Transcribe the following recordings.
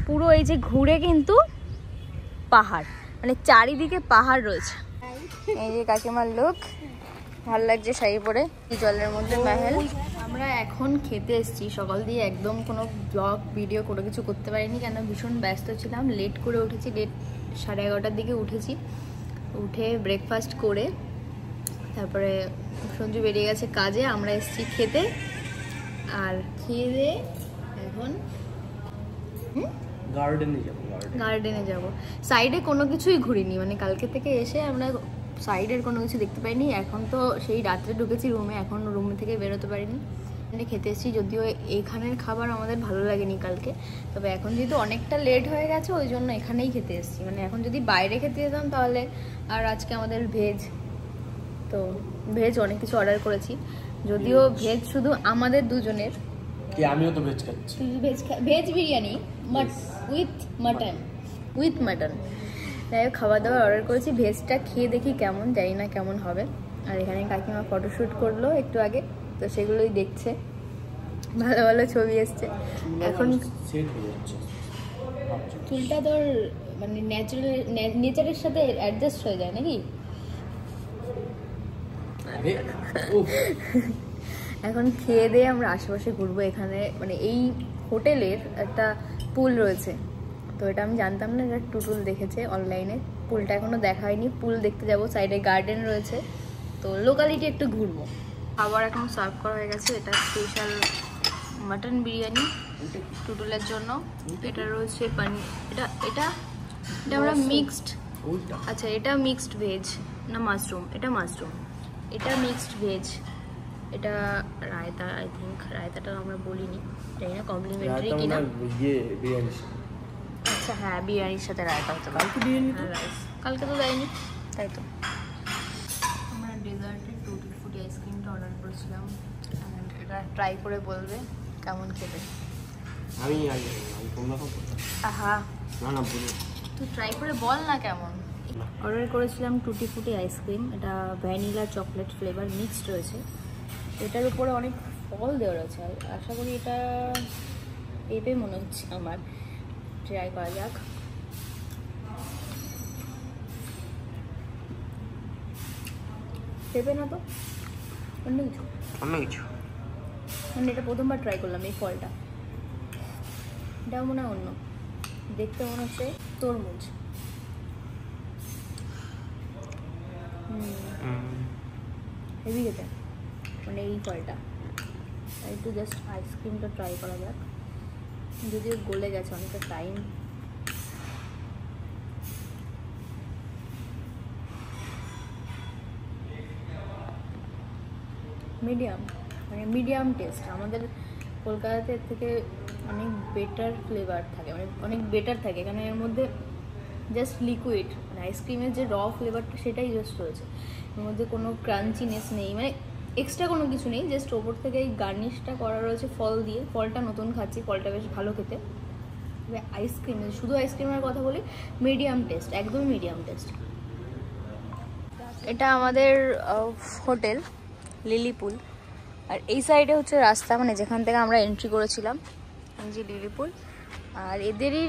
পুরো এই যে ঘুরে কিন্তু পাহাড়, মানে চারিদিকে পাহাড় রয়েছে। এই যে কাকিমার লোক, ভালো লাগছে শাড়ি পরে, জলের মধ্যে মেহেল। আমরা এখন খেতে এসেছি, সকাল দিয়ে একদম কোনো ব্লগ ভিডিও কোনো কিছু করতে পারিনি, কেন ভীষণ ব্যস্ত ছিলাম। লেট করে উঠেছি, লেট 11:30টার দিকে উঠেছি। উঠে ব্রেকফাস্ট করে তারপরে সঞ্জু বেরিয়ে গেছে কাজে, আমরা এসেছি খেতে। আর খেয়ে দিয়ে এখন গার্ডেনে যাব। সাইডে কোনো কিছুই ঘুরিনি, মানে কালকে থেকে এসে আমরা সাইডের কোনো কিছু দেখতে পাইনি। এখন তো সেই রাত্রে ঢুকেছি রুমে, এখন রুম থেকে বেরোতে পারিনি। খেতে এসেছি, যদিও এখানের খাবার আমাদের ভালো লাগেনি কালকে, তবে এখন যেহেতু অনেকটা লেট হয়ে গেছে ওই জন্য এখানেই খেতে এসেছি। মানে এখন যদি বাইরে খেতে যেতাম তাহলে, আর আজকে আমাদের ভেজ, তো ভেজ অনেক কিছু অর্ডার করেছি, যদিও ভেজ শুধু আমাদের দুজনের। আমিও তো ভেজ খাচ্ছি। Veg biryani with mutton. তাই খাবার দাবার অর্ডার করেছি, ভেজটা খেয়ে দেখি কেমন, জানি না কেমন হবে। আর এখানে কাকিমা ফটোশ্যুট করলো একটু আগে, তো সেগুলোই দেখছে, ভালো ভালো ছবি এসছে। এখন চুলটা তোর মানে নেচারের সাথে অ্যাডজাস্ট হয়ে যায় নাকি? এখন খেয়ে দিয়ে আমরা আশেপাশে ঘুরবো। এখানে মানে এই হোটেলের একটা পুল রয়েছে, তো এটা আমি জানতাম না, এটা টুটুল দেখেছে অনলাইনে। পুলটা এখনো দেখা হয়নি, পুল দেখতে যাব। সাইডে গার্ডেন রয়েছে, তো লোকালিটি একটু ঘুরবো। খাবার এখন সার্ভ করা হয়ে গেছে। এটা স্পেশাল মাটন বিরিয়ানি টুটুলের জন্য। এটা রয়েছে পানির, এটা এটা এটা আমরা মিক্সড, আচ্ছা এটা মিক্সড ভেজ না মাশরুম, এটা মাশরুম, এটা মিক্সড ভেজ। এটা রায়তা, আই থিঙ্ক রায়তাটা আমরা বলিনি, জানি না কমপ্লিমেন্টারি কিনা। আচ্ছা হ্যাঁ, বিরিয়ানির সাথে রায়তা হতে পারে। কালকে তো দেয়নি, তাই তো। আমরা ডেজার্টে টুটি ফুটি আইসক্রিমটা অর্ডার করেছিলাম, এটা ট্রাই করে বলবে কেমন খেতে। হ্যাঁ তুই ট্রাই করে বল না কেমন। অর্ডার করেছিলাম টুটি ফুটি আইসক্রিম, এটা ভ্যানিলা চকলেট ফ্লেভার মিক্সড রয়েছে। এটার উপরে অনেক ফল দেওয়া রয়েছে, আশা করি এটা পেঁপে মনে হচ্ছে আমার। ট্রাই করা যাক। পেঁপে না তো অন্য কিছু, মানে এটা প্রথমবার ট্রাই করলাম এই ফলটা। এটাও মনে হয় অন্য, দেখতে মনে হচ্ছে তরমুজ। হেভি খেতে মানে এই ফলটা। একটু জাস্ট আইসক্রিমটা ট্রাই করা যাক, যদিও গলে গেছে অনেকটা টাইম। মিডিয়াম, মানে মিডিয়াম টেস্ট। আমাদের কলকাতাতে থেকে অনেক বেটার ফ্লেভার থাকে, মানে অনেক বেটার থাকে। এখানে এর মধ্যে জাস্ট লিকুইড, মানে আইসক্রিমের যে র ফ্লেভারটা সেটাই জাস্ট রয়েছে, এর মধ্যে কোনো ক্রাঞ্চিনেস নেই, মানে এক্সট্রা কোনো কিছু নেই। জাস্ট ওপর থেকে এই গার্নিশটা করা রয়েছে ফল দিয়ে। ফলটা নতুন খাচ্ছি, ফলটা বেশ ভালো খেতে। আইসক্রিম, শুধু আইসক্রিমের কথা বলি, মিডিয়াম টেস্ট, একদমই মিডিয়াম টেস্ট। এটা আমাদের হোটেল লিলি পুল, আর এই সাইডে হচ্ছে রাস্তা, মানে যেখান থেকে আমরা এন্ট্রি করেছিলাম, এই যে লিলি পুল। আর এদেরই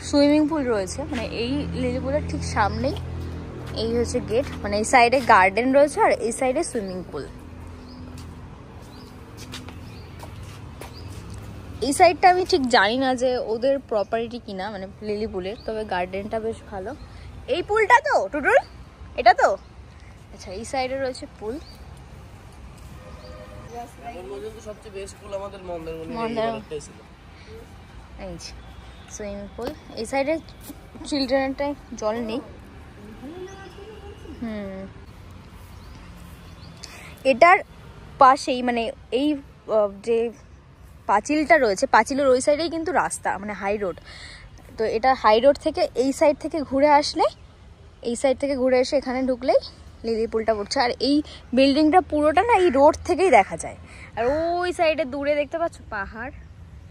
সুইমিং পুল রয়েছে, মানে এই লিলি পুলের ঠিক সামনেই এই হচ্ছে গেট, মানে এই সাইডে গার্ডেন রয়েছে আর এই সাইডে সুইমিং পুল। এই সাইডটা আমি ঠিক জানি না যে ওদের প্রপার্টি কিনা, মানে লিলি পুলের, তবে গার্ডেনটা বেশ ভালো। এই পুলটা তো টুটুল, এটা তো আচ্ছা, এই সাইডে রয়েছে পুল। সবচেয়ে বেস্ট পুল আমাদের এই সুইমিং পুল। এই সাইডে চিলড্রেনটায় জল নেই। এটার পাশেই, মানে এই যে পাঁচিলটা রয়েছে, পাঁচিলের ওই সাইডেই কিন্তু রাস্তা, মানে হাই রোড। তো এটা হাই রোড থেকে এই সাইড থেকে ঘুরে আসলে, এই সাইড থেকে ঘুরে এসে এখানে ঢুকলেই লিলি পুলটা পড়ছে। আর এই বিল্ডিংটা পুরোটা না এই রোড থেকেই দেখা যায়। আর ওই সাইডে দূরে দেখতে পাচ্ছ পাহাড়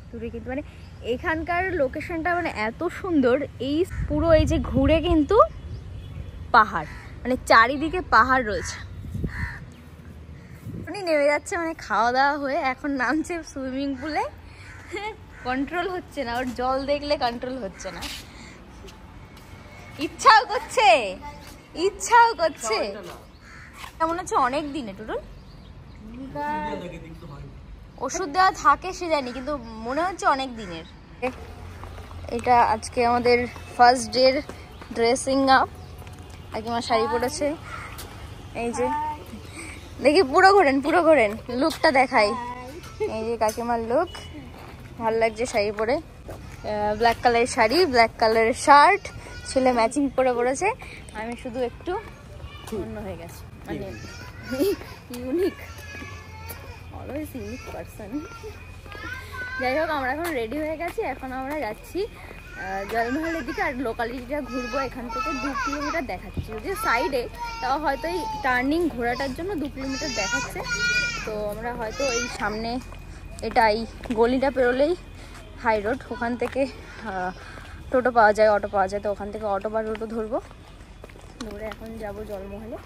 দূরে, কিন্তু মানে এখানকার লোকেশনটা মানে এত সুন্দর। এই পুরো এই যে ঘুরে কিন্তু পাহাড়, মানে চারিদিকে পাহাড় রয়েছে। উনি নেমে যাচ্ছে, মানে খাওয়া দাওয়া হয়ে এখন নামছে সুইমিং পুলে। কন্ট্রোল হচ্ছে না, ওর জল দেখলে কন্ট্রোল হচ্ছে না। ইচ্ছাও করছে, ইচ্ছাও করছে। কেমন হচ্ছে অনেক দিনে টুটুল ওষুধ দেওয়া থাকে সে জানি, কিন্তু মনে হচ্ছে অনেক দিনের। এটা আজকে আমাদের ফার্স্ট ডের ড্রেসিং আপ। কাকিমা শাড়ি পরেছে, এই যে দেখি পুরো ঘোরেন, পুরো ঘোরেন, লুকটা দেখাই। এই যে কাকিমার লুক, ভালো লাগছে শাড়ি পরে। ব্ল্যাক কালারের শাড়ি, ব্ল্যাক কালারের শার্ট, ছেলে ম্যাচিং পরে পড়েছে। আমি শুধু একটু অন্য হয়ে গেছি, মানে ইউনিক, অলওয়েজ ইউনিক পারসন। যাই হোক, আমরা এখন রেডি হয়ে গেছি। এখন আমরা যাচ্ছি জলমহলের দিকে, আর লোকালিটিটা ঘুরবো। এখান থেকে 2 কিলোমিটার দেখাচ্ছে, যদিও সাইডে, তাও হয়তো এই টার্নিং ঘোরাটার জন্য 2 কিলোমিটার দেখাচ্ছে। তো আমরা হয়তো এই সামনে এটা এই গলিটা পেরোলেই হাই রোড, ওখান থেকে টোটো পাওয়া যায়, অটো পাওয়া যায়। তো ওখান থেকে অটো বা টোটো ধরবো, ধরে এখন যাব জলমহলে।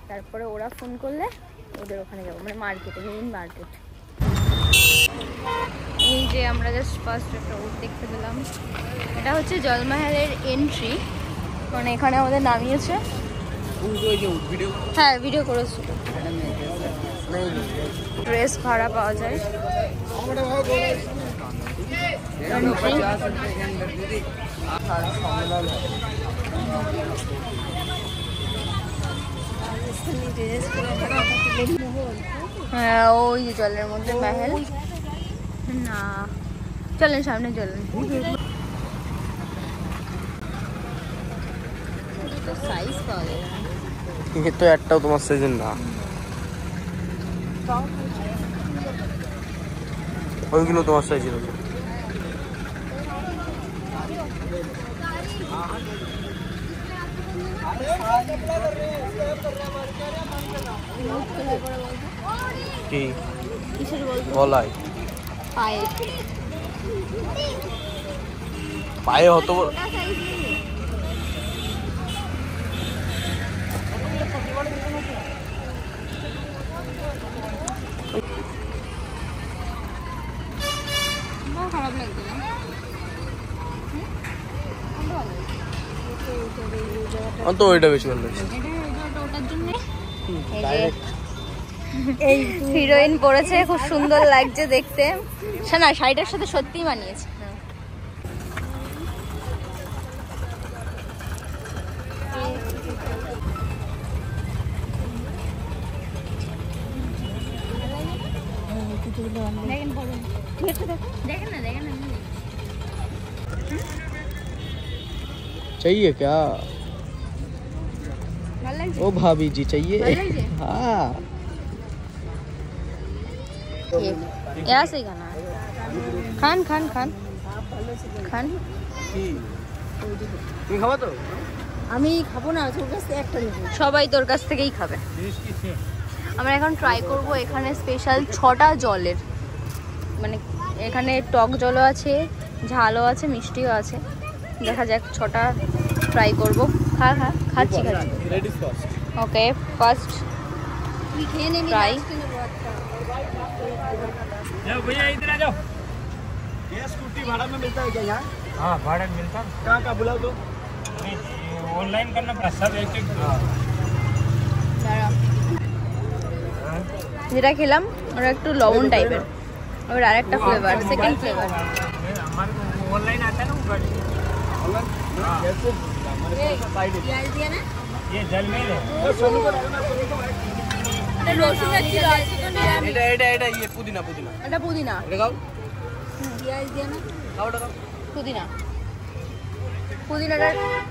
তারপরে ওরা ফোন করলে ওদের ওখানে যাবো, মানে মার্কেটে, মেইন মার্কেট। এই যে আমরা জাস্ট ফার্স্ট একটা রোড দেখতে পেলাম, এটা হচ্ছে জলমহলের এন্ট্রি, মানে এখানে আমাদের নামিয়েছে। হ্যাঁ, ভিডিও করেছিল। ড্রেস ভাড়া পাওয়া যায়। হ্যাঁ, ওই যে জলের মধ্যে महल না, চলেন সামনে চলেন। সাইজ পাওয়া যায় না, ये तो একটাও তোমার সাইজের না, ওইগুলো তোমার সাইজের আছে। কি কিসের বলবো? গলায়, পায়ে, পায়ে হতো। খারাপ লাগবে না, তো ওইটা বেশি ভালো লাগছে। ওটার জন্য এই হিরোইন পরেছে, খুব সুন্দর লাগছে দেখতে। না, শাড়িটার সাথে সত্যিই মানিয়েছে। দেখেন না, দেখেন না, चाहिए क्या? ভালো লাগছে। ओ भाभी जी चाहिए? ভালো লাগছে। हाँ। ऐसे ही खाना है। खान खान खान खान। তুমি খাবা তো? আমি খাবো না, তোর কাছ থেকে একটা নেব। সবাই তোর কাছ থেকেই খাবে। আমরা এখন ট্রাই করব এখানে স্পেশাল 6টা জলের, মানে এখানে টক জলও আছে, ঝালও আছে, মিষ্টিও আছে। দেখা যাক, 6টা ট্রাই করব। খাচ্ছি। Ladies first. Okay, first try. भैया इधर आ जाओ। ये स्कूटी भाड़ा में मिलता है क्या यहाँ? हाँ, भाड़ा मिलता है। कहाँ का बुलाओ तो? ऑनलाइन करना पड़ा, सब एक एक। যেটা খেলাম ওরা একটু লবণ টাইপের, আবার আরেকটা ফ্লেভার, সেকেন্ড ফ্লেভার। हमारे को ऑनलाइन आता है ना वो ये जल में है। এটা রসুন আর ছিল, আজকে তো নিরামিষ। এটা ये पुदीना पुदीना এটা পুদিনা। এটা খাও, পেঁয়াজ দিয়ে না, খাও এটা খাও। পুদিনা, পুদিনাটা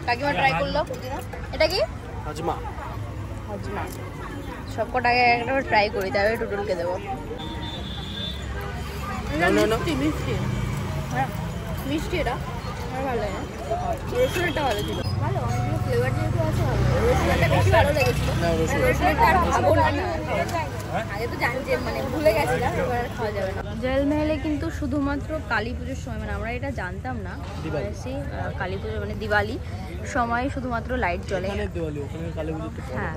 কাকিমা ট্রাই করলো। পুদিনা, এটা কি? হাজমা। হাজমা। সবকটাকে একটা ট্রাই করি, তারপরে টুটুলকে দেবো। মিষ্টি, হ্যাঁ মিষ্টি। এটা আমার ভালো লাগে না, রসুনেরটা ভালো ছিল। ভালো, অনেকগুলো ফ্লেভার যেহেতু আছে, ভালো লাগে। রসুনেরটা বেশি ভালো লেগেছিল। রসুনেরটা আর খাবো না, আগে তো জানি যে, মানে ভুলে গেছিলাম, এবার আর খাওয়া যাবে না। জলমহলে কিন্তু শুধুমাত্র কালী পুজোর সময়, মানে আমরা এটা জানতাম না, কালী পুজো মানে দিওয়ালি সময় শুধুমাত্র লাইট জ্বলে। দিওয়ালি ওখানে কালী পুজো। হ্যাঁ,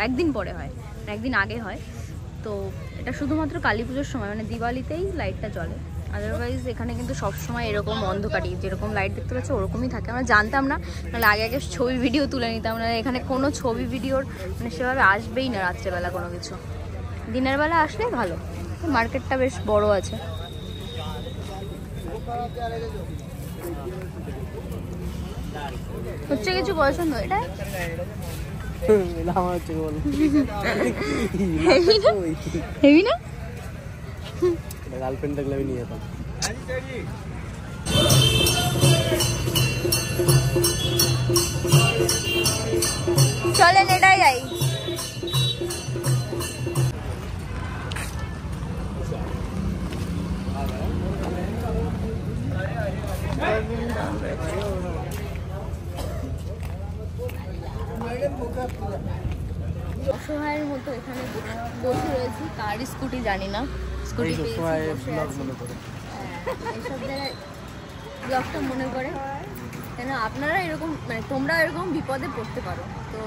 একদিন পরে হয়, একদিন আগে হয়। তো এটা শুধুমাত্র কালী পুজোর সময়, মানে দিওয়ালিতেই লাইটটা জ্বলে। আদারওয়াইজ এখানে কিন্তু সবসময় এরকম অন্ধকারই, যেরকম লাইট দেখতে পাচ্ছি ওরকমই থাকে। আমরা জানতাম না, নাহলে আগে আগে ছবি ভিডিও তুলে নিতাম না। এখানে কোনো ছবি ভিডিওর মানে সেভাবে আসবেই না রাত্রেবেলা কোনো কিছু, দিনের বেলা আসলে ভালো। মার্কেটটা বেশ বড় আছে। হচ্ছে কিছু পছন্দ এটা হেভি না? গার্লফ্রেন্ড থাকলে আমি নিয়ে যেতাম। চলেন এটাই যাই। অসহায়ের মতো এখানে বসে রয়েছি, কার স্কুটি জানি না, স্কুটি এইসব জায়গায় ব্লগটা মনে করে কেন আপনারা এরকম মানে তোমরা এরকম বিপদে পড়তে পারো, তো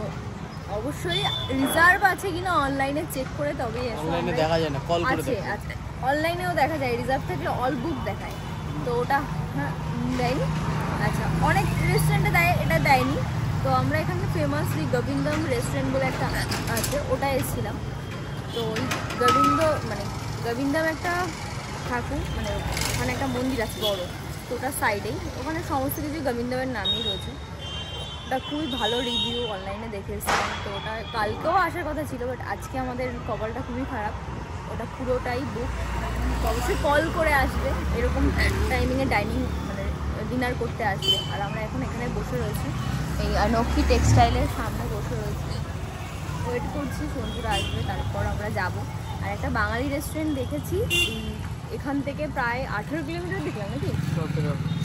অবশ্যই রিজার্ভ আছে কিনা অনলাইনে চেক করে তবেই অনলাইনে দেখা যায় না, কল করে আছে আছে অনলাইনেও দেখা যায়, রিজার্ভ থাকলে অল বুক দেখায়, তো ওটা হ্যাঁ দেয়নি। আচ্ছা অনেক রেস্টুরেন্টে দেয়, এটা দেয়নি। তো আমরা এখানে ফেমাসলি গোবিন্দম রেস্টুরেন্ট বলে একটা আছে, ওটা এসেছিলাম। তো ওই গোবিন্দম একটা ঠাকুর মানে ওখানে একটা মন্দির আছে বড়, তো ওটার সাইডেই ওখানে সমস্ত কিছু গোবিন্দমের নামই রয়েছে। ওটা খুবই ভালো রিভিউ অনলাইনে দেখে এসেছিলাম। তো ওটা কালকেও আসার কথা ছিল, বাট আজকে আমাদের কপালটা খুবই খারাপ, ওটা পুরোটাই বুক। অবশ্যই কল করে আসবে এরকম টাইমিংয়ে ডাইনিং মানে ডিনার করতে আসবে। আর আমরা এখন এখানে বসে রয়েছি এই নক্ষী টেক্সটাইলের সামনে বসে রয়েছি, ওয়েট করছি সঞ্জুরা আসবে, তারপর আমরা যাব। আর একটা বাঙালি রেস্টুরেন্ট দেখেছি এখান থেকে প্রায় 18 কিলোমিটার দেখলাম নাকি,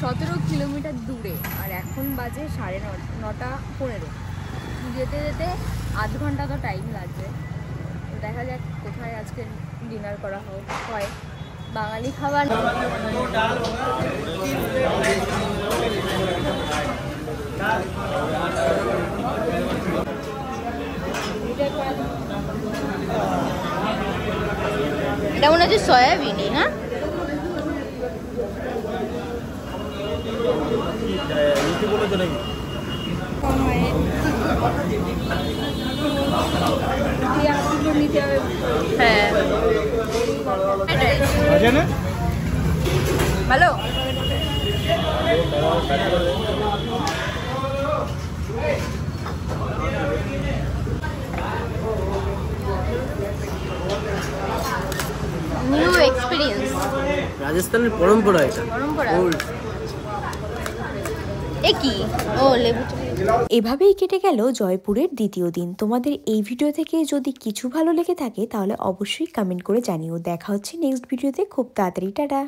17 কিলোমিটার দূরে। আর এখন বাজে 9:30 যেতে যেতে আধ ঘন্টা তো টাইম লাগবে। তো দেখা যাক কোথায় আজকে ডিনার করা হয়। বাঙালি খাবার এটা মনে হচ্ছে সয়াবিনই। হ্যাঁ হ্যাঁ ভালো। নিউ এক্সপেরিয়েন্স, রাজস্থানের পরম্পরা এটা, পরম্পরা কি ও লেবু। এভাবেই কেটে গেল জয়পুরের দ্বিতীয় দিন। তোমাদের এই ভিডিও থেকে যদি কিছু ভালো লেগে থাকে তাহলে অবশ্যই কমেন্ট করে জানিও। দেখা হচ্ছে নেক্সট ভিডিওতে খুব তাড়াতাড়ি। টাটা।